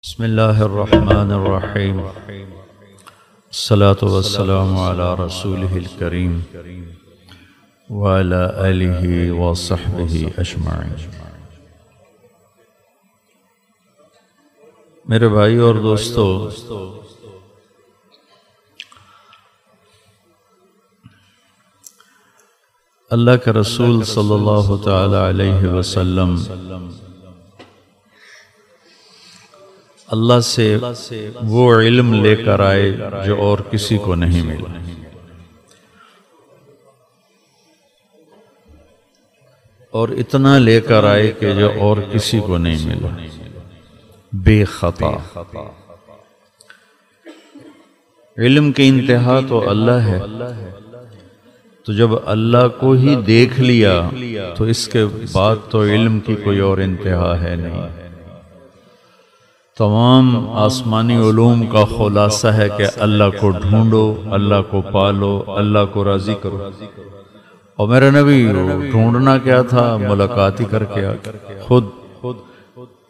بسم اللہ الرحمن الرحیم الصلاة والسلام علی رسولہ الکریم وعلی آلہ وصحبہ اجمعین۔ میرے بھائی اور دوستو، اللہ کے رسول صلی اللہ تعالی علیہ وسلم اللہ سے وہ علم لے کر آئے جو اور کسی کو نہیں ملا، اور اتنا لے کر آئے کہ جو اور کسی کو نہیں ملا، بے خطا۔ علم کی انتہا تو اللہ ہے، تو جب اللہ کو ہی دیکھ لیا تو اس کے بعد تو علم کی کوئی اور انتہا ہے نہیں۔ تمام آسمانی علوم کا خلاصہ ہے کہ اللہ کو ڈھونڈو، اللہ کو پالو، اللہ کو راضی کرو۔ اور میرے نبی ڈھونڈنا کیا تھا؟ ملاقات ہی کر کے خود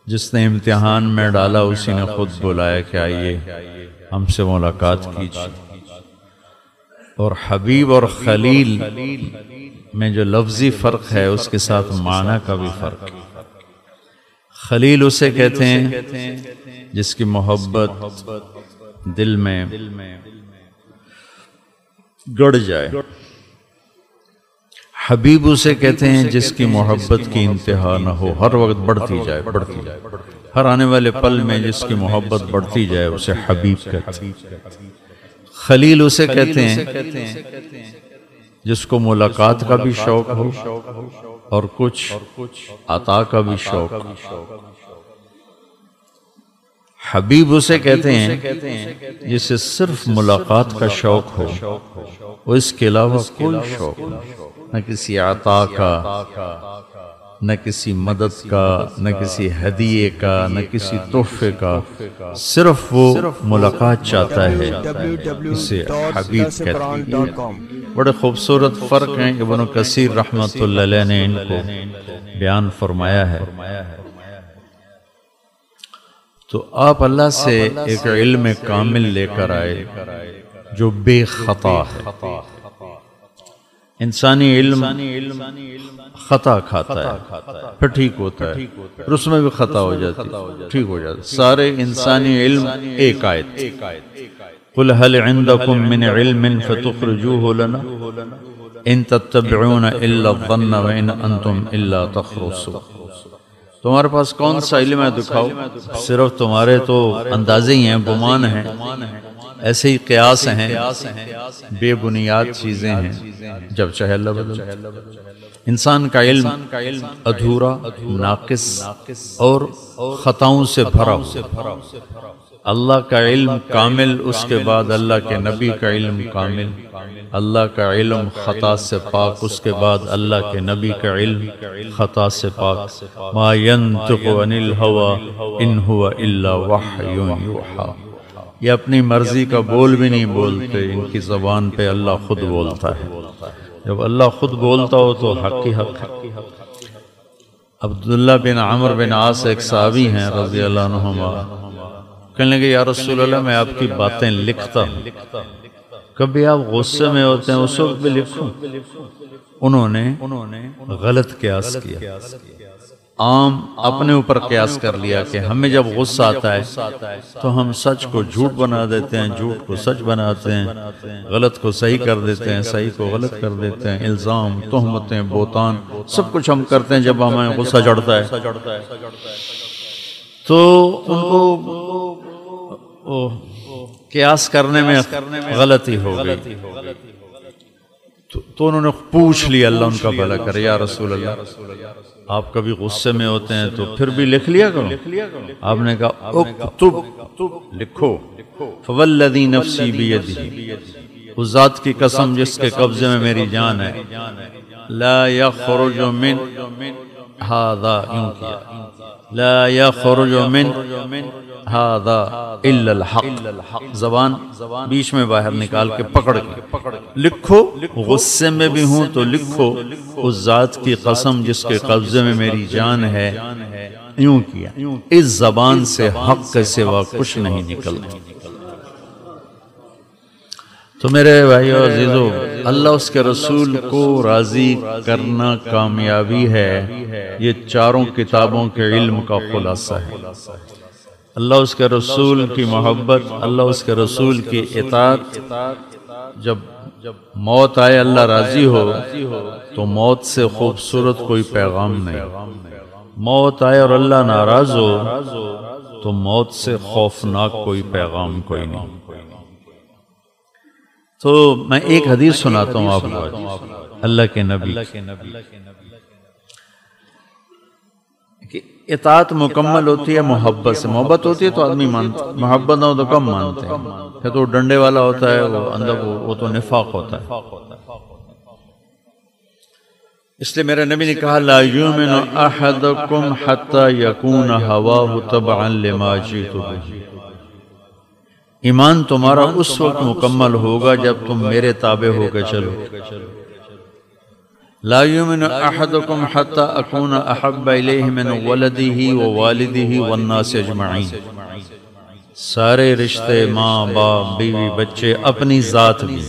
جس نے امتحان میں ڈالا اسی نے خود بلایا کہ آئیے ہم سے ملاقات کیجیے۔ اور حبیب اور خلیل میں جو لفظی فرق ہے اس کے ساتھ معنی کا بھی فرق ہے۔ خلیل اسے کہتے ہیں جس کی محبت دل میں گڑ جائے، حبیب اسے کہتے ہیں جس کی محبت کی انتہا نہ ہو، ہر وقت بڑھتی جائے بڑھتی جائے، ہر آنے والے پل میں جس کی محبت بڑھتی جائے اسے حبیب کہتے ہیں۔ خلیل اسے کہتے ہیں جس کو ملاقات کا بھی شوق ہو اور کچھ عطا کا بھی شوق۔ حبیب اسے کہتے ہیں جسے صرف ملاقات کا شوق ہو، وہ اس کے علاوہ کوئی شوق نہ کسی عطا کا، نہ کسی مدد کا، نہ کسی ہدیے کا، نہ کسی تحفے کا، صرف وہ ملاقات چاہتا ہے، اسے حبیب کہتے ہیں۔ بڑے خوبصورت فرق ہیں، ابن کثیر رحمۃ اللہ علیہ نے ان کو بیان فرمایا ہے۔ تو آپ اللہ سے ایک علم کامل لے کر آئے جو بے خطا ہے۔ انسانی علم خطا کھاتا ہے پھر ٹھیک ہوتا ہے، پھر اس میں بھی خطا ہو جاتی ہے، ٹھیک ہو جاتا ہے۔ سارے انسانی علم ایک آیت، قُلْ هَلْ عِنْدَكُمْ مِنْ عِلْمٍ فَتُخْرِجُوهُ لَنَا إِن تَتَّبِعُونَ إِلَّا الظَّنَّ وَإِنْ أَنْتُمْ إِلَّا تَخْرُصُونَ۔ تمہارے پاس کون سا علم ہے دکھاؤ، صرف تمہارے تو اندازے ہی ہیں، گمان ہیں، ایسے ہی قیاس ہیں، بے بنیاد چیزیں ہیں، جب چاہے اللہ بدل۔ انسان کا علم ادھورا، ناقص اور خطاؤں سے بھرا ہوا۔ اللہ کا علم کامل، اس کے بعد اللہ کے نبی کا علم کامل۔ اللہ کا علم خطا سے پاک، اس کے بعد اللہ کے نبی کا علم خطا سے پاک۔ ما ينطق عن الهوى ان هو الا وحی یوحی۔ یہ اپنی مرضی کا بول بھی نہیں بولتے، ان کی زبان پہ اللہ خود بولتا ہے۔ جب اللہ خود بولتا ہو تو حق ہی حق ہے۔ عبداللہ بن عمرو بن عاص ایک صحابی ہیں رضی اللہ عنہما، کہنے لگے یا رسول اللہ میں آپ کی باتیں لکھتا ہوں، کبھی آپ غصے میں ہوتے ہیں اس وقت بھی لکھوں؟ انہوں نے غلط قیاس کیا، عام اپنے اوپر قیاس کر لیا کہ ہمیں جب غصہ آتا ہے تو ہم سچ کو جھوٹ بنا دیتے ہیں، جھوٹ کو سچ بناتے ہیں، غلط کو صحیح کر دیتے ہیں، صحیح کو غلط کر دیتے ہیں، الزام، تہمتیں، بہتان، سب کچھ ہم کرتے ہیں جب ہمیں غصہ چڑھتا ہے۔ تو ان کو قیاس کرنے میں غلطی ہو گئی، تو انہوں نے پوچھ لیا، اللہ ان کا بھلا کرے، یا رسول اللہ آپ کبھی غصے میں ہوتے ہیں تو پھر بھی لکھ لیا کرو۔ آپ نے کہا اکتب، لکھو، فوالذی نفسی بیدہ، اس ذات کی قسم جس کے قبضے میں میری جان ہے، لا یخرج من ہذا، یوں کیا، لا یخرج من ھذا الا الحق، زبان بیچ میں باہر نکال کے پکڑ کے لکھو، غصے میں بھی ہوں تو لکھو، اس ذات کی قسم جس کے قبضے میں میری جان ہے، یوں کیا، اس زبان سے حق کے سوا کچھ نہیں نکلتا۔ تو میرے بھائیو عزیزو، اللہ اس کے رسول کو راضی کرنا کامیابی ہے، یہ چاروں کتابوں کے علم کا خلاصہ ہے۔ اللہ اس کے رسول کی محبت، اللہ اس کے رسول کی اطاعت۔ جب موت آئے اللہ راضی ہو تو موت سے خوبصورت کوئی پیغام نہیں، موت آئے اور اللہ ناراض ہو تو موت سے خوفناک کوئی پیغام کوئی نہیں۔ تو میں ایک حدیث سناتا ہوں آپ کو اللہ کے نبی کہ اطاعت مکمل ہوتی ہے محبت سے، محبت ہوتی ہے تو آدمی مانتا، محبت نہ ہو تو کم مانتے ہیں، پھر تو ڈنڈے والا ہوتا ہے، وہ اندر وہ تو نفاق ہوتا ہے۔ اس لیے میرے نبی نے کہا لا یؤمن احدکم حتی یکون ہواہ تبعا لما جئت بہ، ایمان تمہارا اس وقت مکمل ہوگا جب تم میرے تابع ہو کے چلو۔ لا یؤمن احدکم حتی اکون احب الیہ من ولدہ ووالدہ والناس اجمعین، سارے رشتے، ماں باپ بیوی بچے اپنی ذات بھی،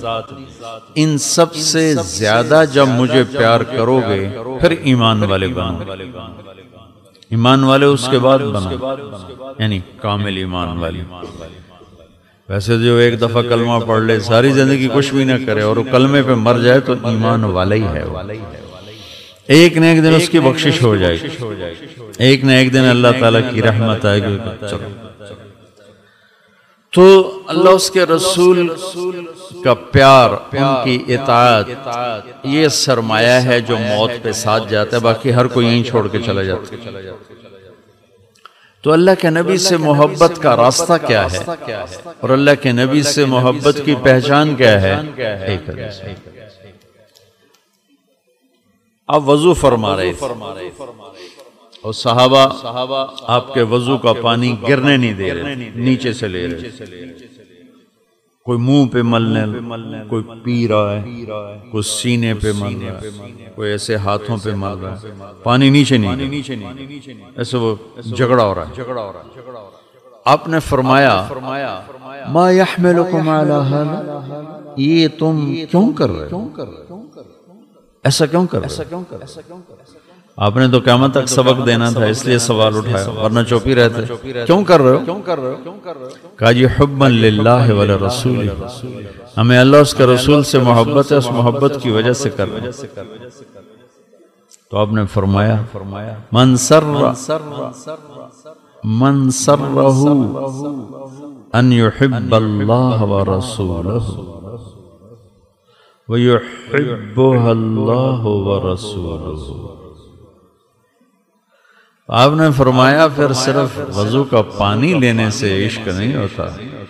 ان سب سے زیادہ جب مجھے پیار کرو گے پھر ایمان والے بنو، ایمان والے اس کے بعد بنو، یعنی کامل ایمان والے۔ ویسے جو ایک دفعہ کلمہ پڑھ لے، ساری زندگی کچھ بھی نہ کرے اور وہ کلمے پہ مر جائے تو ایمان والا ہی ہے، ایک نہ ایک دن اس کی بخشش ہو جائے گی، ایک نہ ایک دن اللہ تعالیٰ کی رحمت آئے گی۔ تو اللہ اس کے رسول کا پیار، ان کی اطاعت، یہ سرمایہ ہے جو موت پہ ساتھ جاتا ہے، باقی ہر کوئی یہیں چھوڑ کے چلا جاتا ہے۔ تو اللہ کے نبی سے محبت کا راستہ کیا ہے اور اللہ کے نبی سے محبت کی پہچان کیا ہے؟ ایک حدیث، آپ وضو فرما رہے تھے اور صحابہ آپ کے وضو کا پانی گرنے نہیں دے رہے، نیچے سے لے رہے، کوئی منہ پہ ملنے، کوئی پی رہا ہے، کوئی سینے پہ مل رہا ہے، کوئی ایسے ہاتھوں پہ مل رہا ہے، پانی نیچے نہیں، ایسے وہ جھگڑا ہو رہا ہے۔ آپ نے فرمایا ما یحملکم علی ھذا، یہ تم کیوں کر رہے ہو، ایسا کیوں کر رہے ہو؟ آپ نے تو قیامت تک سبق دینا تھا، اس لیے سوال اٹھایا، ورنہ چپ ہی رہتے۔ کیوں کر رہے ہو؟ کہا جی حبا للہ ولرسول، ہمیں اللہ اس کے رسول سے محبت ہے، اس محبت کی وجہ سے کر رہے ہیں۔ تو آپ نے فرمایا من سرہ ان یحب اللہ ورسولہ ویحبہ اللہ ورسولہ۔ آپ نے فرمایا پھر صرف وضو کا پانی لینے سے عشق نہیں ہوتا،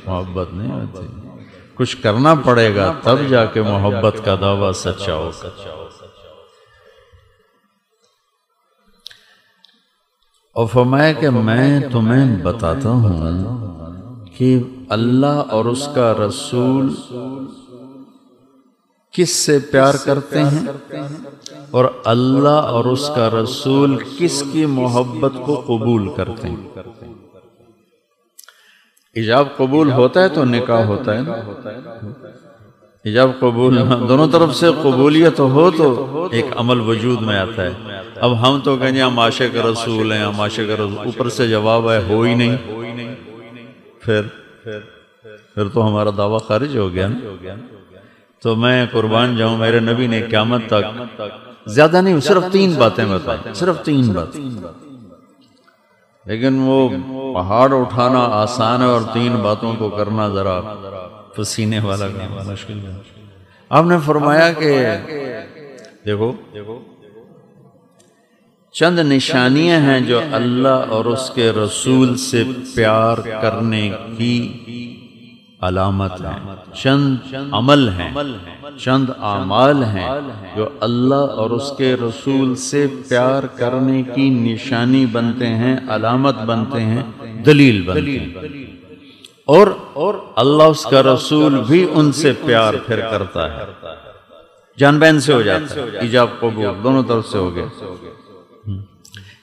محبت نہیں ہوتی، کچھ کرنا پڑے گا تب جا کے محبت کا دعویٰ سچا ہوگا۔ اور فرمایا کہ میں تمہیں بتاتا ہوں کہ اللہ اور اس کا رسول کس سے پیار کرتے ہیں اور اللہ اور اس کا رسول کس کی محبت کو قبول کرتے ہیں۔ ایجاب قبول ہوتا ہے تو نکاح ہوتا ہے نا، ایجاب قبول دونوں طرف سے قبولیت ہو تو ایک عمل وجود میں آتا ہے۔ اب ہم تو کہیں ہم عاشق رسول ہیں، ہم عاشق رسول، اوپر سے جواب ہے ہو ہی نہیں، پھر تو ہمارا دعویٰ خارج ہو گیا نا۔ تو میں قربان جاؤں، میرے نبی نے قیامت تک زیادہ نہیں، صرف 3 باتیں بتائیں، صرف 3 باتیں، لیکن وہ پہاڑ اٹھانا آسان ہے اور 3 باتوں کو کرنا ذرا پسینے والا کام مشکل ہے۔ آپ نے فرمایا کہ دیکھو چند نشانیاں ہیں جو اللہ اور اس کے رسول سے پیار کرنے کی علامت ہیں، چند عمل ہیں، چند اعمال ہیں جو اللہ اور اس کے رسول سے پیار کرنے کی نشانی بنتے ہیں، علامت بنتے ہیں، دلیل بنتے ہیں، اور اللہ اس کا رسول بھی ان سے پیار پھر کرتا ہے، جان بین سے ہو جاتا ہے، ایجاب قبول دونوں طرف سے ہو گئے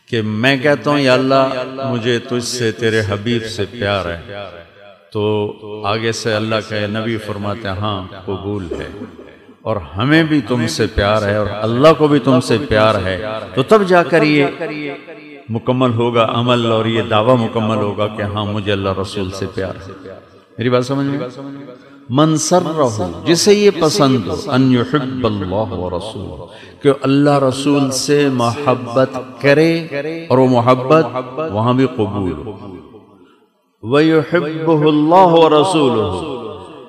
کہ میں کہتا ہوں یا اللہ مجھے تجھ سے تیرے حبیب سے پیار ہے، تو آگے سے اللہ کا نبی فرماتے ہیں ہاں قبول ہے، اور ہمیں بھی تم سے پیار ہے اور اللہ کو بھی تم سے پیار ہے، تو تب جا کر یہ مکمل ہوگا عمل اور یہ دعویٰ مکمل ہوگا کہ ہاں مجھے اللہ رسول سے پیار ہے۔ میری بات سمجھ میں؟ من سرہ، جسے یہ پسند ہو، ان یحب اللہ ورسولہ، کہ اللہ رسول سے محبت کرے اور وہ محبت وہاں بھی قبول ہو، وَيُحِبُّهُ اللَّهُ وَرَسُولُهُ،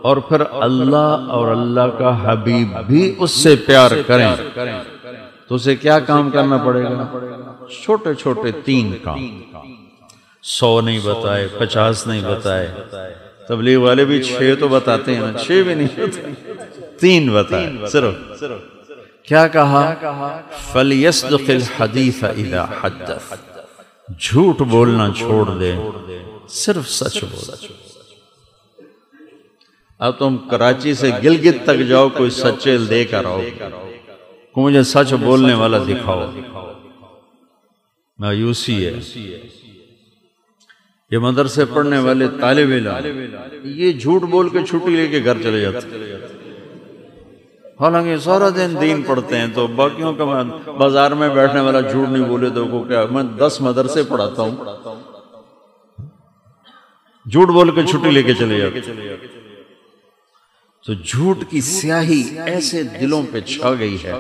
اور پھر اللہ اور اللہ کا حبیب بھی اس سے پیار کریں، تو اسے کیا کام کرنا پڑے گا؟ چھوٹے چھوٹے 3 کام، 100 نہیں بتائے، 50 نہیں بتائے، تبلیغ والے بھی 6 تو بتاتے ہیں نا، 6 بھی نہیں بتائے، 3 بتائے صرف۔ کیا کہا؟ فَلْيَصْدِقِ الْحَدِيثَ إِذَا حَدَّثَ، جھوٹ بولنا چھوڑ دے، صرف سچ بول۔ اب تم کراچی سے گلگت تک جاؤ، کوئی سچے دے کر آؤ کہ مجھے سچ بولنے والا دکھاؤ، مایوسی ہے۔ یہ مدرسے پڑھنے والے طالب علم یہ جھوٹ بول کے چھٹی لے کے گھر چلے جاتے، حالانکہ سارا دن دین پڑھتے ہیں، تو باقیوں کا بازار میں بیٹھنے والا جھوٹ نہیں بولے تو کو کیا، میں 10 مدرسے پڑھاتا ہوں، جھوٹ بول کے چھٹی لے کے چلے جاتے۔ تو جھوٹ کی سیاہی ایسے دلوں پہ چھا گئی ہے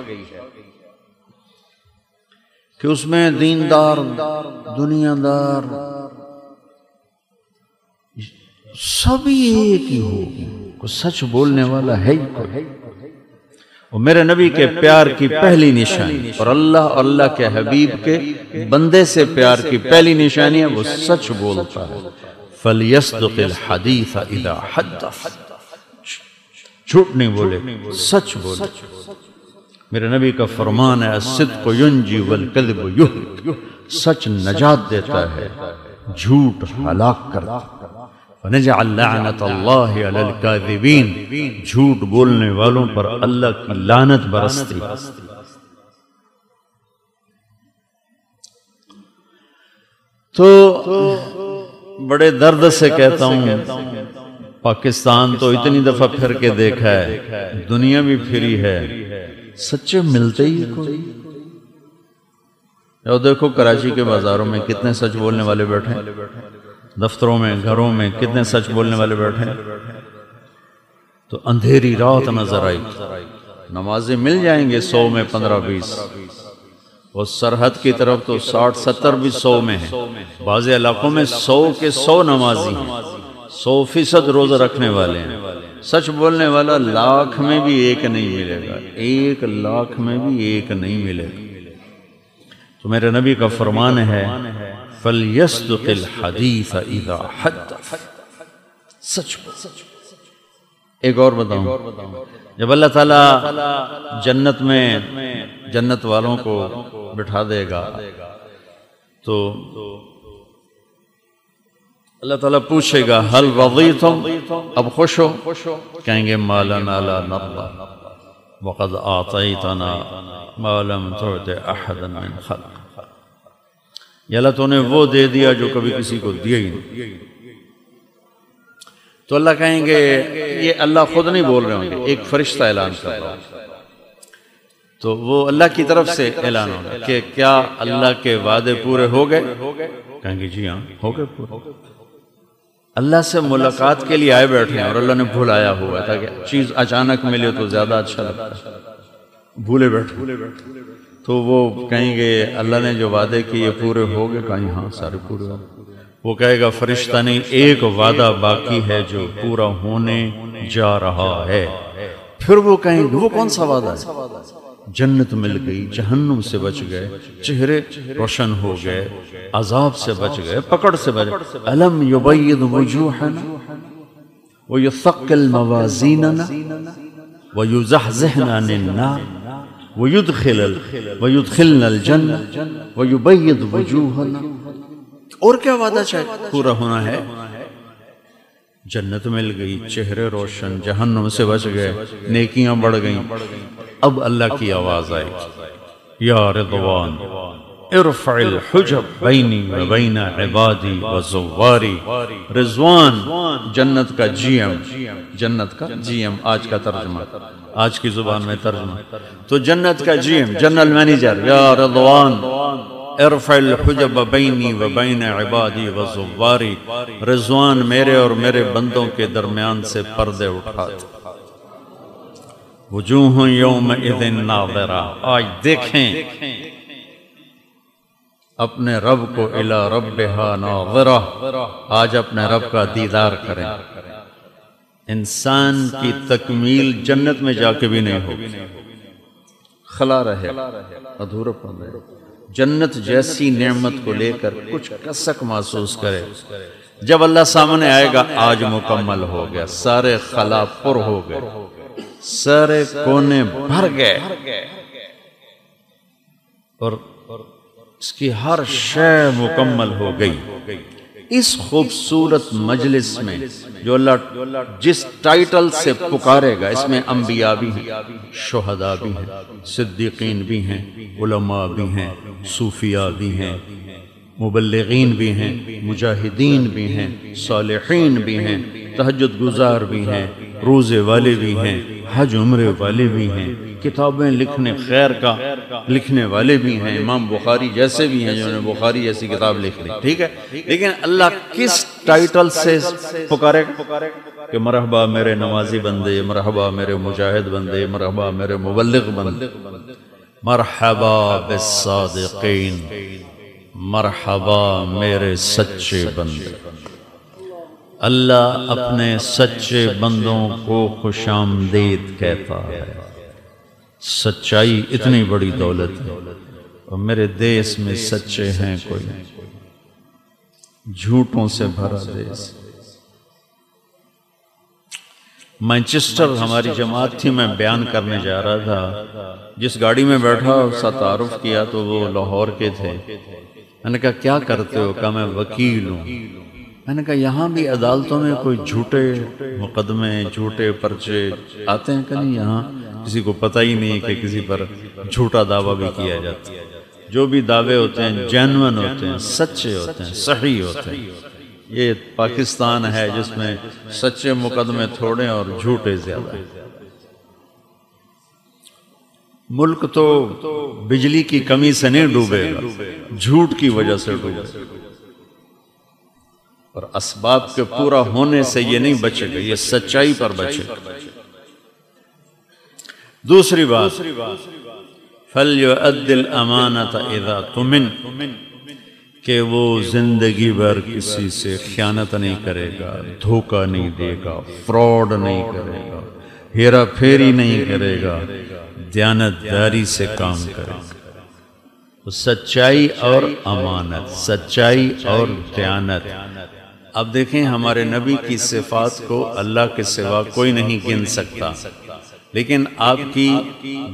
کہ اس میں دیندار، دنیا دار سبھی ایک ہی ہو، کوئی سچ بولنے والا ہے ہی کوئی۔ اور میرے نبی کے پیار کی پہلی نشانی اور اللہ کے حبیب کے بندے سے پیار کی پہلی نشانی ہے وہ سچ بولتا ہے۔ فَلْيَصْدِقِ الْحَدِيثَ إِذَا حَدَّثَ، جھوٹ نہیں بولے، سچ بولے۔ میرے نبی کا فرمان ہے الصدق ينجي والكذب يهلك، سچ نجات دیتا ہے، جھوٹ ہلاک کرتا ہے۔ فَنَجْعَلْ لَعْنَةَ اللَّهِ عَلَى الْكَاذِبِينَ، جھوٹ بولنے والوں پر اللہ کی لعنت برستی۔ تو بڑے درد سے کہتا ہوں، پاکستان تو اتنی دفعہ پھر کے دیکھا ہے، دنیا بھی پھری ہے، سچے ملتے ہی کوئی۔ اور دیکھو کراچی کے بازاروں میں کتنے سچ بولنے والے بیٹھے ہیں، دفتروں میں، گھروں میں کتنے سچ بولنے والے بیٹھے ہیں۔ تو اندھیری رات نظر آئی، نمازیں مل جائیں گے 100 میں 15-20، اور سرحد کی طرف تو 60-70 بھی 100 میں ہیں، بعض علاقوں میں 100 کے 100 نمازی ہیں، 100% روزہ رکھنے والے ہیں۔ سچ بولنے والا 1,00,000 میں بھی ایک نہیں ملے گا، 1,00,000 میں بھی ایک نہیں ملے گا۔ تو میرے نبی کا فرمان ہے فَلْيَصْدِقِ الْحَدِيثَ إِذَا حَدَّثَ، سچ بول۔ ایک اور بتاؤں، جب اللہ تعالیٰ جنت میں جنت والوں کو بٹھا دے گا تو اللہ تعالیٰ پوچھے گا هل رضیتم، اب خوش ہو؟ کہیں گے ما لنا لا نرضى وقد اعطیتنا ما لم تعط احدا من خلق، یا اللہ تو نے وہ دے دیا جو کبھی کسی کو دیا ہی نہیں۔ تو اللہ کہیں گے، یہ اللہ خود نہیں بول رہے ہوں گے، ایک فرشتہ اعلان کر رہا ہے، تو وہ اللہ کی طرف سے اعلان ہوگا کہ کیا اللہ کے وعدے پورے ہو گئے؟ کہیں گے جی ہاں ہو گئے پورے۔ اللہ سے ملاقات کے لیے آئے بیٹھے ہیں اور اللہ نے بھلایا ہوا ہے تاکہ چیز اچانک ملے تو زیادہ اچھا لگتا ہے، بھولے بیٹھے تو وہ کہیں گے اللہ نے جو وعدے کیے پورے ہو گئے؟ کہیں ہاں سارے پورے ہو گئے۔ وہ کہے گا فرشتہ نہیں، ایک وعدہ باقی ہے جو پورا ہونے جا رہا ہے۔ پھر وہ کہیں گے وہ کون سا وعدہ ہے؟ جنت مل گئی، جہنم سے بچ گئے، چہرے روشن ہو گئے، عذاب سے بچ گئے، پکڑ سے بچ گئے۔ الم یبید وجوہنا، وَيُثَقِّلْ مَوَازِينَنَا وَيُزَحْزِحْنَا عَنِ النَّارِ وَيُدْخِلْنَا الْجَنَّةَ وَيُبَيِّضْ وُجُوهَنَا۔ اور کیا وعدہ پورا ہونا ہے؟ جنت مل گئی، چہرے روشن، جہنم سے بچ گئے، نیکیاں بڑھ گئیں۔ اب اللہ کی آواز آئے گی، یا رضوان ارفع الحجب بینی و بین عبادی و زواری۔ رضوان جنت کا جی ایم، جنت کا جی ایم، آج کا ترجمہ، آج کی زبان میں ترجمہ تو جنت کا جی ایم، جنرل مینیجر، یا رضوان ارفع الحجب بینی و بین عبادی و زواری۔ رضوان میرے اور میرے بندوں کے درمیان سے پردے اٹھا دے۔ وجوہ یومئذ ناظرہ، آج دیکھیں اپنے رب کو، الی ربہا ناظرہ، آج اپنے رب کا دیدار کریں۔ انسان کی تکمیل جنت میں جا کے بھی نہیں ہوگی، خلا رہے، ادھورا پن رہے۔ جنت جیسی نعمت کو لے کر کچھ کسک محسوس کرے، جب اللہ سامنے آئے گا آج مکمل ہو گیا، سارے خلا پر ہو گئے، سارے کونے بھر گئے، اور اس کی ہر شے مکمل ہو گئی۔ اس خوبصورت مجلس میں جو اللہ جس ٹائٹل سے پکارے گا، اس میں انبیاء بھی ہیں، شہداء بھی ہیں، صدیقین بھی ہیں، علماء بھی ہیں، صوفیاء بھی ہیں، مبلغین بھی ہیں، مجاہدین بھی ہیں، صالحین بھی ہیں، تہجد گزار بھی ہیں، روزے والے بھی ہیں، حج عمرے والے بھی ہیں، کتابیں لکھنے خیر کا لکھنے والے بھی ہیں، امام بخاری جیسے بھی ہیں جنہوں نے بخاری جیسی کتاب لکھ لی، ٹھیک ہے؟ لیکن اللہ کس ٹائٹل سے پکارے کہ مرحبا میرے نمازی بندے، مرحبا میرے مجاہد بندے، مرحبا میرے مبلغ بندے، مرحبا بالصادقین، مرحبا میرے سچے بندے۔ اللہ اپنے سچے بندوں کو خوش آمدید کہتا ہے۔ سچائی اتنی بڑی دولت ہے، اور میرے دیس میں سچے ہیں کوئی نہیں، جھوٹوں سے بھرا دیس۔ مانچسٹر ہماری جماعت تھی، میں بیان کرنے جا رہا تھا، جس گاڑی میں بیٹھا اس کا تعارف کیا تو وہ لاہور کے تھے۔ میں نے کہا کیا کرتے ہو؟ کہا میں وکیل ہوں۔ میں نے کہا یہاں بھی عدالتوں میں کوئی جھوٹے مقدمے، جھوٹے پرچے آتے ہیں کہ نہیں؟ یہاں کسی کو پتہ ہی نہیں کہ کسی پر جھوٹا دعویٰ بھی کیا جاتا ہے۔ جو بھی دعوے ہوتے ہیں جینون ہوتے ہیں، سچے ہوتے ہیں، صحیح ہوتے ہیں۔ یہ پاکستان ہے جس میں سچے مقدمے تھوڑے اور جھوٹے زیادہ ہیں۔ ملک تو بجلی کی کمی سے نہیں ڈوبے گا، جھوٹ کی وجہ سے ڈوبے گا، اور اسباب کے پورا ہونے سے یہ نہیں بچے گا، یہ سچائی پر بچے گا۔ دوسری بات، فَلْيُؤَدِّ الْأَمَانَةَ إِذَا تُمِنْ، کہ وہ زندگی بھر کسی سے خیانت نہیں کرے گا، دھوکہ نہیں دے گا، فراڈ نہیں کرے گا، ہیرا پھیری نہیں کرے گا، دیانت داری سے کام کرے گا۔ سچائی اور امانت، سچائی اور دیانت۔ اب دیکھیں ہمارے نبی کی صفات کو اللہ کے سوا کوئی نہیں گن سکتا، لیکن آپ کی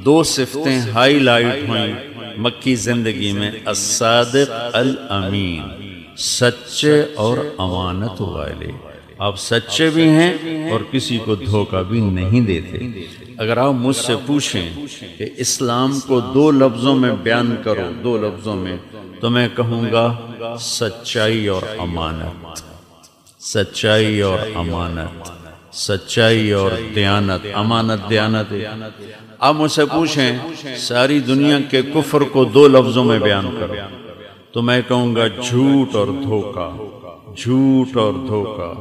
دو صفتیں ہائی لائٹ ہوئیں مکی زندگی میں، الصادق الامین، سچے اور امانت والے۔ آپ سچے بھی ہیں اور کسی کو دھوکہ بھی نہیں دیتے۔ اگر آپ مجھ سے پوچھیں کہ اسلام کو دو لفظوں میں بیان کرو، دو لفظوں میں، تو میں کہوں گا سچائی اور امانت، سچائی اور امانت، سچائی اور دیانت۔ امانت دیانت ہے۔ آپ مجھ سے پوچھیں ساری دنیا کے کفر کو دو لفظوں میں بیان کرو، تو میں کہوں گا جھوٹ اور دھوکہ، جھوٹ اور دھوکہ،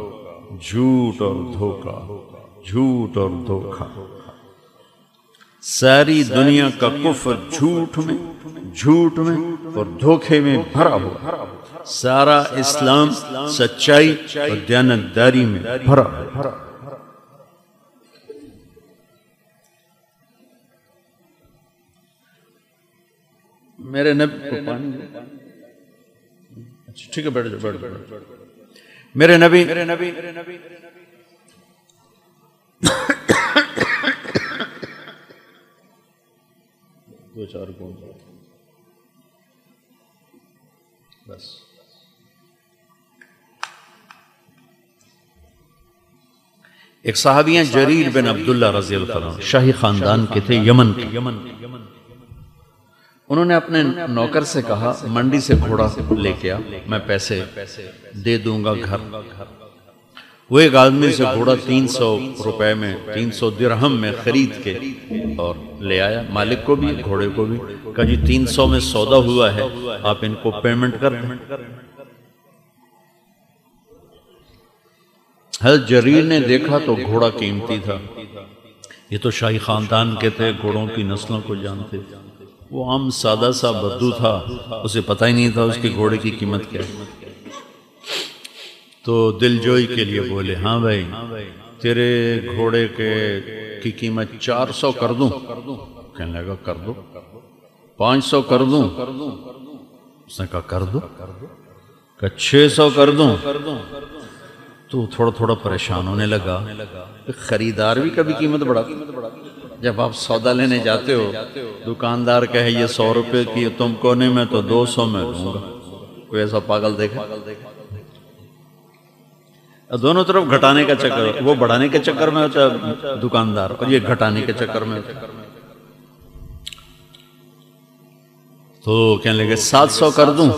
جھوٹ اور دھوکہ، جھوٹ اور دھوکہ۔ ساری دنیا کا کفر جھوٹ میں اور دھوکے میں بھرا ہوا، سارا اسلام سچائی اور دیانتداری میں بھرا ہوا۔ میرے نبی کو پانی، ٹھیک ہے بیٹھ جاؤ۔ میرے نبی دو چار گون بس. ایک صحابی ہیں جریر بن عبداللہ رضی اللہ عنہ، شاہی خاندان کے تھے، یمن کے. انہوں نے اپنے نوکر سے کہا منڈی سے گھوڑا لے کے آ، میں پیسے دے دوں گا گھر. وہ ایک آدمی سے گھوڑا 300 روپے میں، 300 درہم میں خرید کے اور لے آیا. مالک کو بھی گھوڑے کو بھی کہا جی 300 میں سودا ہوا ہے، آپ ان کو پیمنٹ کر دیں. حضرت جریر نے دیکھا تو گھوڑا قیمتی تھا، یہ تو شاہی خاندان کے تھے، گھوڑوں کی نسلوں کو جانتے. وہ عام سادہ سا بدو تھا، اسے پتہ ہی نہیں تھا اس کے گھوڑے کی قیمت کیا ہے. تو دل جوئی کے لیے بولے ہاں بھائی تیرے گھوڑے کی قیمت 400 کر دوں؟ کہنے لگا کر دو. 500 کر دوں؟ اس نے کہا کر دو. کہا 600 کر دوں؟ تو تھوڑا تھوڑا پریشان ہونے لگا. خریدار بھی کبھی قیمت بڑھاتا. جب آپ سودا لینے جاتے ہو دکاندار کہے یہ 100 روپے کی تم کو نہیں میں تو 200 میں لوں گا. کوئی ایسا پاگل دیکھا؟ دونوں طرف گھٹانے کا چکر، وہ بڑھانے کے چکر میں ہوتا ہے دکاندار اور یہ گھٹانے کے چکر میں ہوتا ہے. تو کہنے لگے 700 کر دوں؟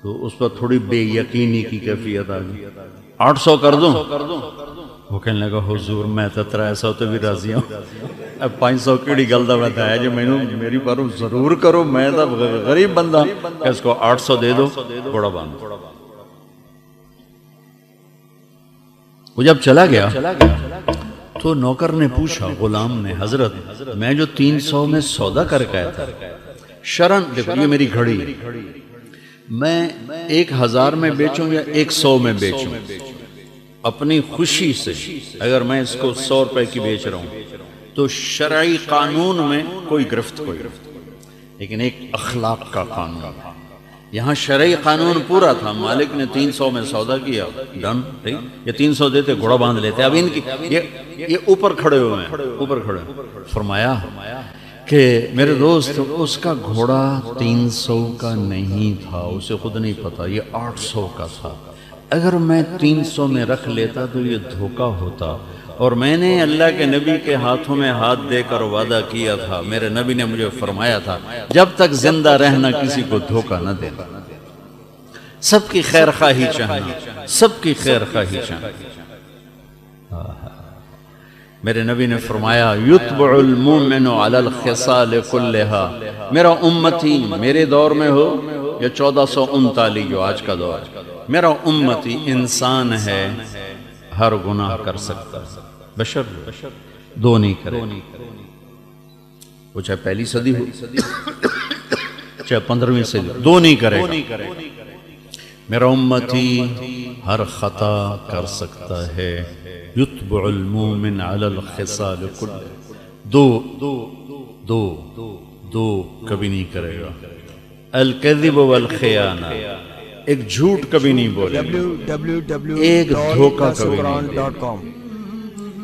تو اس پر تھوڑی بے یقینی کی کیفیت آ گئی. 800 کر دوں؟ وہ کہنے لگا حضور میں تو 300 تو بھی راضی ہوں. اب 500 کیڑی گل دا بتایا جو میں میری پر ضرور کرو، میں تو غریب بندہ. کہ اس کو 800 دے دو، گھوڑا باندھ. وہ جب چلا گیا تو نوکر نے پوچھا غلام نے، حضرت میں جو 300 میں سودا کر کے آیا تھا شرن، دیکھو یہ میری گھڑی، میں 1000 میں بیچوں یا 100 میں بیچوں، اپنی خوشی سے اگر میں اس کو 100 روپے کی بیچ رہا ہوں تو شرعی قانون میں کوئی گرفت لیکن ایک اخلاق کا قانون. یہاں شرعی قانون پورا تھا، مالک نے 300 میں سودا کیا، ڈن. یہ 300 دیتے گھوڑا باندھ لیتے. اب ان کی یہ اوپر کھڑے ہوئے ہیں، اوپر کھڑے. فرمایا کہ میرے دوست اس کا گھوڑا 300 کا نہیں تھا، اسے خود نہیں پتا، یہ 800 کا تھا. اگر میں 300 میں رکھ لیتا تو یہ دھوکہ ہوتا، اور میں نے اللہ کے نبی کے ہاتھوں میں ہاتھ دے کر وعدہ کیا تھا. میرے نبی نے مجھے فرمایا تھا جب تک زندہ رہنا کسی کو دھوکہ نہ دینا، سب کی خیر خواہی چاہنا، سب کی خیر خواہی چاہنا. میرے نبی نے فرمایا یتبع المؤمن علی الخصال کلہا. میرا امتی میرے دور میں ہو یا 1439 جو آج کا دور، میرا امتی انسان ہے، ہر گناہ کر سکتا، بشر دو نہیں کرے. وہ چاہے پہلی صدی ہو چاہے 15ویں صدی، دو نہیں کرے گا. میرا امتی ہر خطا کر سکتا ہے. یتبع المومن علی الخصال کل، دو کبھی نہیں کرے گا. الکذب والخیانہ، ایک جھوٹ کبھی نہیں بولے، ایک دھوکہ کبھی نہیں بولے،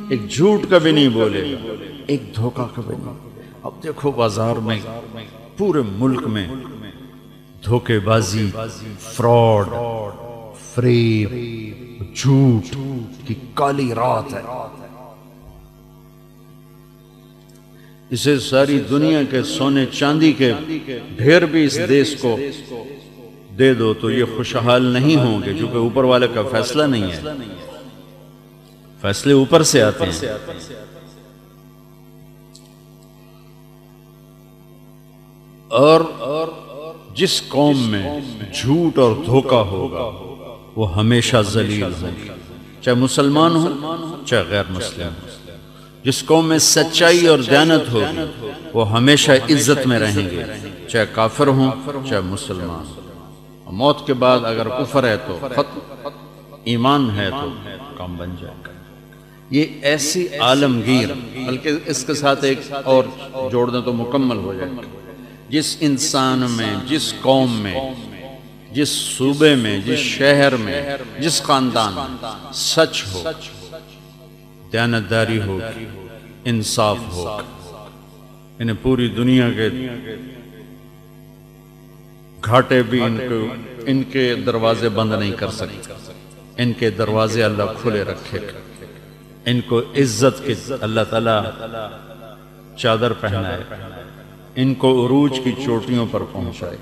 ایک جھوٹ کبھی نہیں بولے، ایک دھوکہ کبھی نہیں. اب دیکھو بازار میں پورے ملک میں دھوکے بازی، فراڈ، فریب، جھوٹ کی کالی رات ہے. اسے ساری دنیا کے سونے چاندی کے ڈھیر بھی اس دیش کو دے دو تو یہ خوشحال نہیں ہوں گے، کیونکہ اوپر والے کا فیصلہ نہیں ہے، فیصلے اوپر سے آتے ہیں. اور جس قوم میں جھوٹ اور دھوکہ ہوگا وہ ہمیشہ ذلیل ہوگی، چاہے مسلمان ہو چاہے غیر مسلم. جس قوم میں سچائی اور دیانت ہوگی وہ ہمیشہ عزت میں رہیں گے، چاہے کافر ہوں چاہے مسلمان. موت کے بعد اگر کفر ہے تو ختم، ایمان ہے تو کام بن جائے گا. یہ ایسی عالمگیر، بلکہ اس کے ساتھ ایک اور جوڑ دیں تو مکمل ہو جائے گا. جس انسان میں، جس قوم میں، جس صوبے میں، جس شہر میں، جس خاندان میں سچ ہو، دیانتداری ہوگی، انصاف ہوگا، انہیں پوری دنیا کے گھاٹے بھی ان کے دروازے بند نہیں کر سکتے، ان کے دروازے اللہ کھلے رکھے گا، ان کو عزت کے اللہ تعالیٰ چادر پہنائے، ان کو عروج کی چوٹیوں پر پہنچائے۔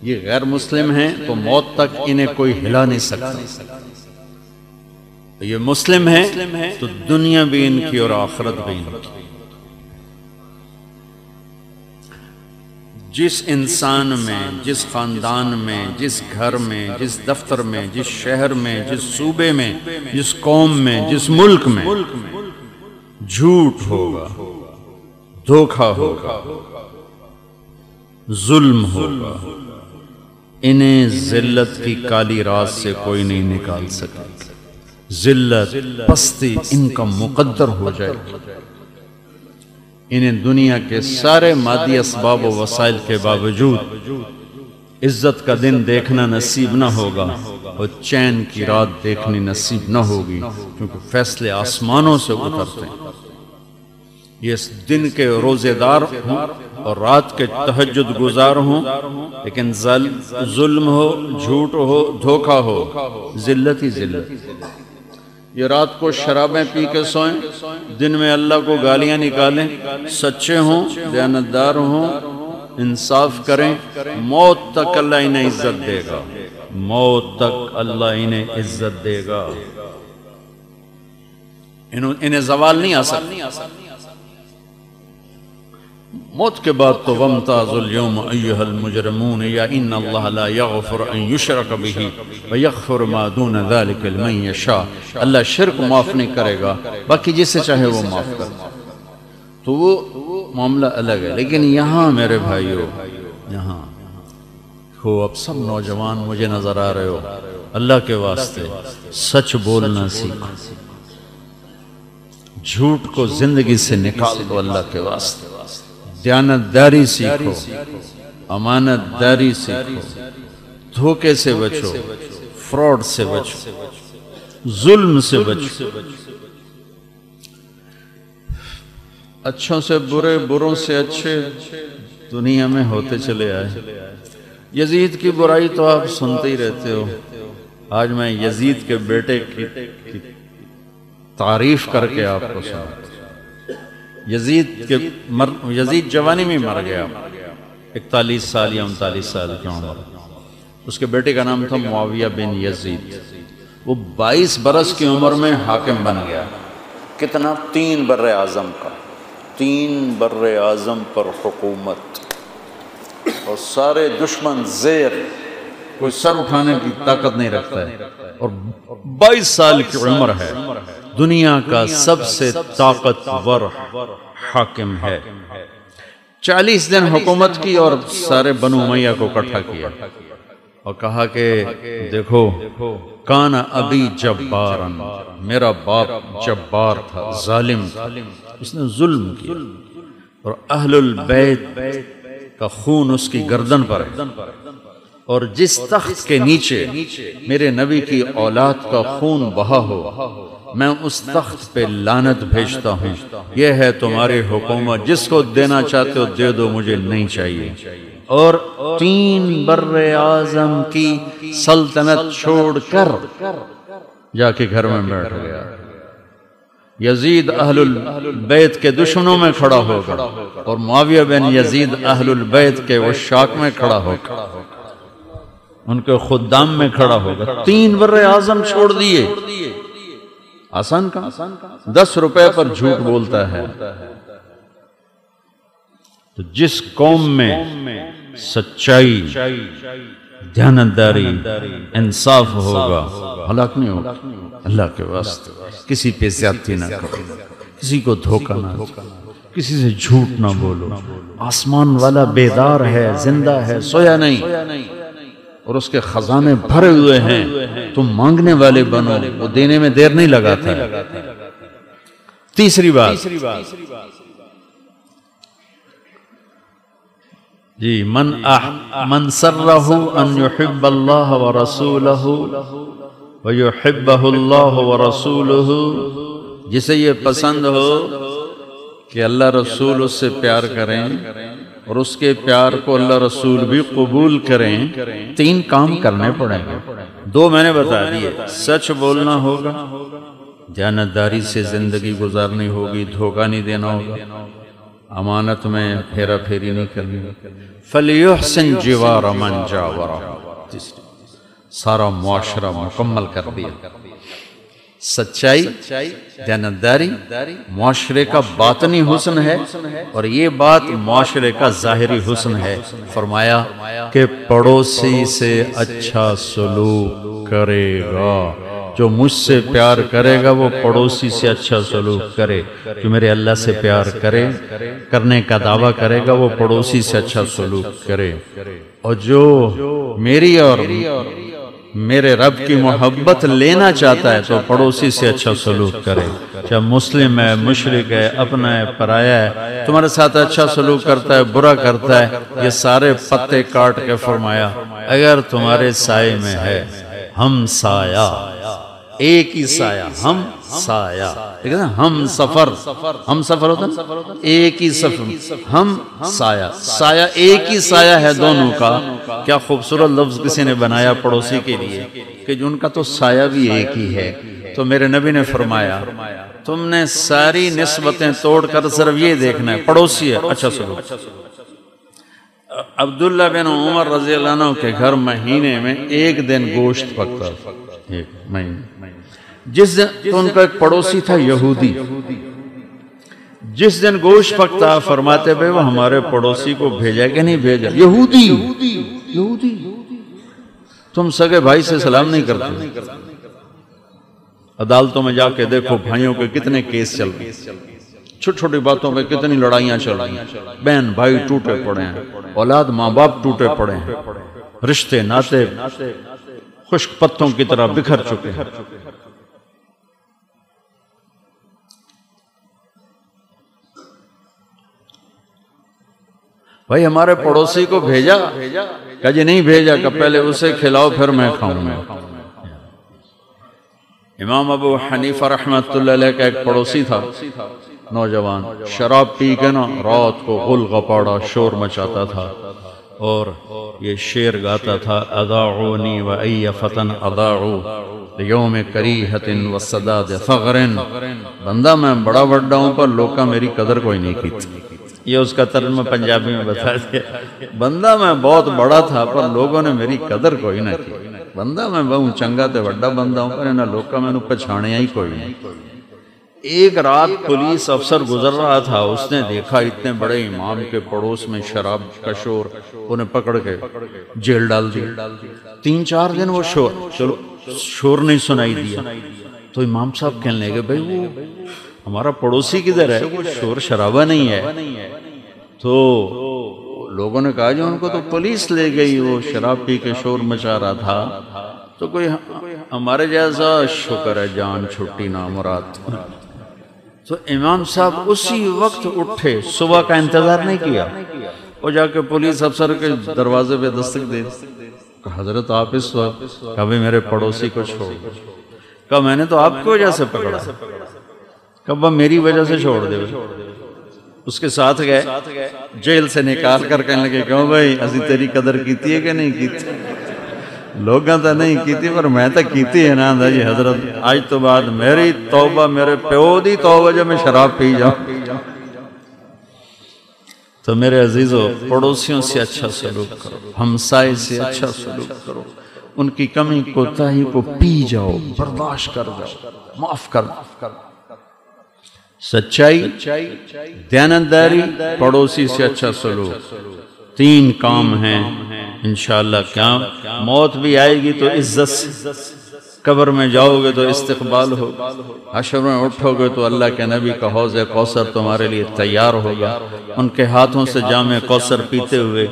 یہ غیر مسلم ہیں تو موت تک انہیں کوئی ہلا نہیں سکتا، یہ مسلم ہیں تو دنیا بھی ان کی اور آخرت بھی ان کی۔ جس انسان میں، جس خاندان میں، جس گھر میں، جس دفتر میں، جس شہر میں، جس صوبے میں، جس قوم میں، جس ملک میں جھوٹ ہوگا، دھوکہ ہوگا، ظلم ہوگا، انہیں ذلت کی کالی رات سے کوئی نہیں نکال سکے، ذلت پستی ان کا مقدر ہو جائے گی، انہیں دنیا کے سارے مادی اسباب و وسائل کے باوجود عزت کا دن دیکھنا نصیب نہ ہوگا اور چین کی رات دیکھنی نصیب نہ ہوگی، کیونکہ فیصلے آسمانوں سے اترتے ہیں۔ یہ اس دن کے روزے دار ہوں اور رات کے تہجد گزار ہوں، لیکن ظلم ہو، جھوٹ ہو، دھوکہ ہو، ذلت ہی ذلت۔ یہ رات کو شرابیں پی کے سوئیں، دن میں اللہ کو گالیاں نکالیں، سچے ہوں، دیانتدار ہوں، انصاف کریں، موت تک اللہ انہیں عزت دے گا، موت تک اللہ انہیں عزت دے گا، انہیں زوال نہیں آ سکتا۔ موت کے بعد تو وَامْتَازُوا الْيَوْمَ أَيُّهَا الْمُجْرِمُونَ یا ان اللہ لا یغفر ان یشرک بہ ویغفر ما دون ذلک لمن یشاء، اللہ شرک معاف نہیں کرے گا، باقی جسے چاہے وہ معاف کرے، تو وہ معاملہ الگ ہے۔ لیکن یہاں میرے بھائیو، یہاں ہو، اب سب نوجوان مجھے نظر آ رہے ہو، اللہ کے واسطے سچ بولنا سیکھو، جھوٹ کو زندگی سے نکال دو، اللہ کے واسطے دیانتداری سیکھو، امانت داری سیکھو، دھوکے سے بچو، فراڈ سے بچو، ظلم سے بچو، اچھوں سے برے، بروں سے اچھے دنیا میں ہوتے چلے آئے۔ یزید کی برائی تو آپ سنتے ہی رہتے ہو، آج میں یزید کے بیٹے کی تعریف کر کے آپ کو سنا۔ یزید جوانی میں مر گیا، 41 سال یا 39 سال کی عمر، اس کے بیٹے کا نام تھا معاویہ بن یزید، وہ 22 برس کی عمر میں حاکم بن گیا، کتنا؟ 3 بر اعظم کا، 3 بر اعظم پر حکومت، اور سارے دشمن زیر، کوئی سر اٹھانے کی طاقت نہیں رکھتا ہے، اور 22 سال کی عمر ہے، دنیا کا سب سے طاقتور حاکم ہے۔ 40 دن حکومت کی اور سارے بنو امیہ کو اکٹھا کیا اور کہا کہ دیکھو، کان ابی جبارا، میرا باپ جبار تھا، ظالم تھا، اس نے ظلم کیا، اور اہل البیت کا خون اس کی گردن پر ہے، اور جس تخت کے نیچے میرے نبی کی اولاد کا خون بہا ہو، میں اس تخت پہ لعنت بھیجتا ہوں، یہ ہے تمہاری حکومت، جس کو دینا چاہتے ہو دے دو، مجھے نہیں چاہیے۔ اور 3 بر اعظم کی سلطنت چھوڑ کر جا کے گھر میں بیٹھ گیا۔ یزید اہل البیت کے دشمنوں میں کھڑا ہوگا، اور معاویہ بن یزید اہل البیت کے عشاق میں کھڑا ہوگا، ان کے خدام میں کھڑا ہوگا۔ 3 بر اعظم چھوڑ دیے، آسان کا 10 روپے پر جھوٹ بولتا ہے۔ تو جس قوم میں سچائی، دیانتداری، انصاف ہوگا، ہلاک نہیں ہوگا۔ اللہ کے واسطے کسی پہ زیادتی نہ کرو، کسی کو دھوکہ نہ دو، کسی سے جھوٹ نہ بولو۔ آسمان والا بیدار ہے، زندہ ہے، سویا نہیں، اور اس کے خزانے بھرے ہوئے ہیں، تم مانگنے والے بنو، وہ دینے میں دیر نہیں لگاتا ہے۔ تیسری بات جی، من سرہ ان یحب اللہ ورسولہ ویحبہ اللہ ورسولہ، جسے یہ پسند ہو کہ اللہ رسول اس سے پیار کریں اور اس کے پیار کو اللہ رسول بھی قبول کریں، 3 کام کرنے پڑیں گے۔ 2 میں نے بتا دیے، سچ بولنا ہوگا، دیانتداری سے زندگی گزارنی ہوگی، دھوکہ نہیں دینا ہوگا، امانت میں پھیرا پھیری نہیں کرنی، فَلْيُحْسِنْ جِوَارَ مَنْ جَاوَرَ، سارا معاشرہ مکمل کر دیا۔ سچائی، دیانتداری معاشرے کا باطنی حسن ہے اور یہ بات معاشرے کا ظاہری حسن ہے۔ فرمایا کہ پڑوسی سے اچھا سلوک کرے گا، جو مجھ سے پیار کرے گا وہ پڑوسی سے اچھا سلوک کرے، جو میرے اللہ سے پیار کرنے کا دعویٰ کرے گا وہ پڑوسی سے اچھا سلوک کرے، اور جو میری اور میرے رب کی محبت لینا چاہتا ہے تو پڑوسی سے اچھا سلوک کرے، چاہے مسلم ہے، مشرک ہے، اپنا ہے، پرایا ہے، تمہارے ساتھ اچھا سلوک کرتا ہے، برا کرتا ہے، یہ سارے پتے کاٹ کے فرمایا اگر تمہارے سائے میں ہے ہم سایہ، ایک ہی سایہ، ہم سایہ، ہم سفر ہوتا ہے ایک ہی سفر، ہم سایہ، سایہ ایک ہی سایہ ہے دونوں کا۔ کیا خوبصورت لفظ کسی نے بنایا پڑوسی کے لیے کہ ان کا تو سایہ بھی ایک ہی ہے۔ تو میرے نبی نے فرمایا تم نے ساری نسبتیں توڑ کر صرف یہ دیکھنا ہے پڑوسی ہے اچھا سلوک۔ عبداللہ بن عمر رضی اللہ عنہ کے گھر مہینے میں 1 دن گوشت پکتا، 1 مہینے، جس دن تو ان کا ایک پڑوسی تھا یہودی، جس دن گوشت پکتا فرماتے بھائی وہ ہمارے پڑوسی کو بھیجا کہ نہیں بھیجا، یہودی، تم سگے بھائی سے سلام نہیں کرتے۔ عدالتوں میں جا کے دیکھو بھائیوں کے کتنے کیس چل رہے ہیں، چھوٹی چھوٹی باتوں پہ کتنی لڑائیاں چل رہی ہیں، بہن بھائی ٹوٹے پڑے ہیں، اولاد ماں باپ ٹوٹے پڑے ہیں، رشتے ناطے خشک پتوں کی طرح بکھر چکے ہیں۔ بھائی ہمارے پڑوسی کو بھیجا، کہا جی نہیں بھیجا، کہ پہلے اسے کھلاؤ پھر میں کھاؤں گا۔ امام ابو حنیفہ رحمۃ اللہ علیہ کا ایک پڑوسی تھا، نوجوان، شراب پی کے نا رات کو غل غپاڑا شور مچاتا تھا اور یہ شعر گاتا تھا، اضاعونی و ای فتن اضاعو لیوم کریہت و صداد ثغر، بندہ میں بڑا بڑا ہوں پر لوگاں میری قدر کوئی نہیں کی تھی۔ یہ اس کا ترجمہ پنجابی میں بتا دیا، بندہ میں بہت بڑا تھا پر لوگوں نے میری قدر کوئی نہ کی، بندہ میں بہت چنگا تے بڑا بندہ ہوں پر انہاں لوگاں میں پہچانیا ہی کوئی نہیں۔ ایک رات پولیس افسر گزر رہا تھا، اس نے دیکھا اتنے بڑے امام کے پڑوس میں شراب کا شور، انہیں پکڑ کے جیل ڈال دیا۔ 3-4 دن وہ شور نہیں سنائی دیا، تو امام صاحب کہنے لگے بھائی وہ ہمارا پڑوسی کدھر ہے، وہ شور شرابہ نہیں ہے۔ تو لوگوں نے کہا جو ان کو تو پولیس لے گئی، وہ شراب پی کے شور مچا رہا تھا، تو کوئی ہمارے جیسا شکر ہے جان چھٹی نامراد۔ تو امام صاحب اسی وقت اٹھے، صبح کا انتظار نہیں کیا، وہ جا کے پولیس افسر کے دروازے پہ دستک دے، کہا حضرت آپ اس وقت، کبھی میرے پڑوسی کو چھوڑ، کہا میں نے تو آپ کی وجہ سے پکڑا، کہا میری وجہ سے چھوڑ دے۔ اس کے ساتھ گئے، جیل سے نکال کر کہنے لگے کہوں بھائی اسی تیری قدر کیتی ہے کہ نہیں کیتی، لوگاں تو نہیں کیتی پر میں تو کیتی ہے نا جی حضرت، آج تو بعد میری توبہ، میرے پیو دی توبہ جو میں شراب پی جاؤں۔ تو میرے عزیزو، پڑوسیوں سے اچھا سلوک کرو، ہمسائے سے اچھا سلوک کرو، ان کی کمی کوتاہی کو پی جاؤ، برداشت کر جاؤ، معاف کر دو۔ سچائی، دیانتداری، پڑوسی سے اچھا سلوک، 3 کام ہیں انشاءاللہ۔ کیا موت بھی آئے گی تو عزت سے، قبر میں جاؤ گے تو استقبال ہوگا، حشر میں اٹھو گے تو اللہ کے نبی کا حوض کوثر تمہارے لیے تیار ہوگا، ان کے ہاتھوں سے جام کوثر پیتے ہوئے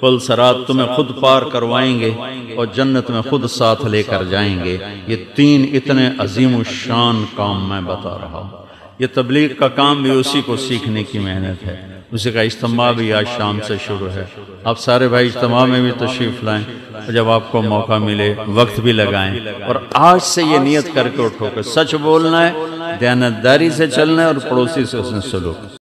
پل صراط تمہیں خود پار کروائیں گے اور جنت میں خود ساتھ لے کر جائیں گے۔ یہ 3 اتنے عظیم الشان کام میں بتا رہا ہوں۔ یہ تبلیغ کا کام بھی اسی کو سیکھنے کی محنت ہے، اسی کا اجتماع بھی آج شام سے شروع ہے۔ آپ سارے بھائی اجتماع میں بھی تشریف لائیں، جب آپ کو موقع ملے وقت بھی لگائیں، اور آج سے یہ نیت کر کے اٹھو کہ سچ بولنا ہے، دیانتداری سے چلنا ہے اور پڑوسی سے اس نے سلوک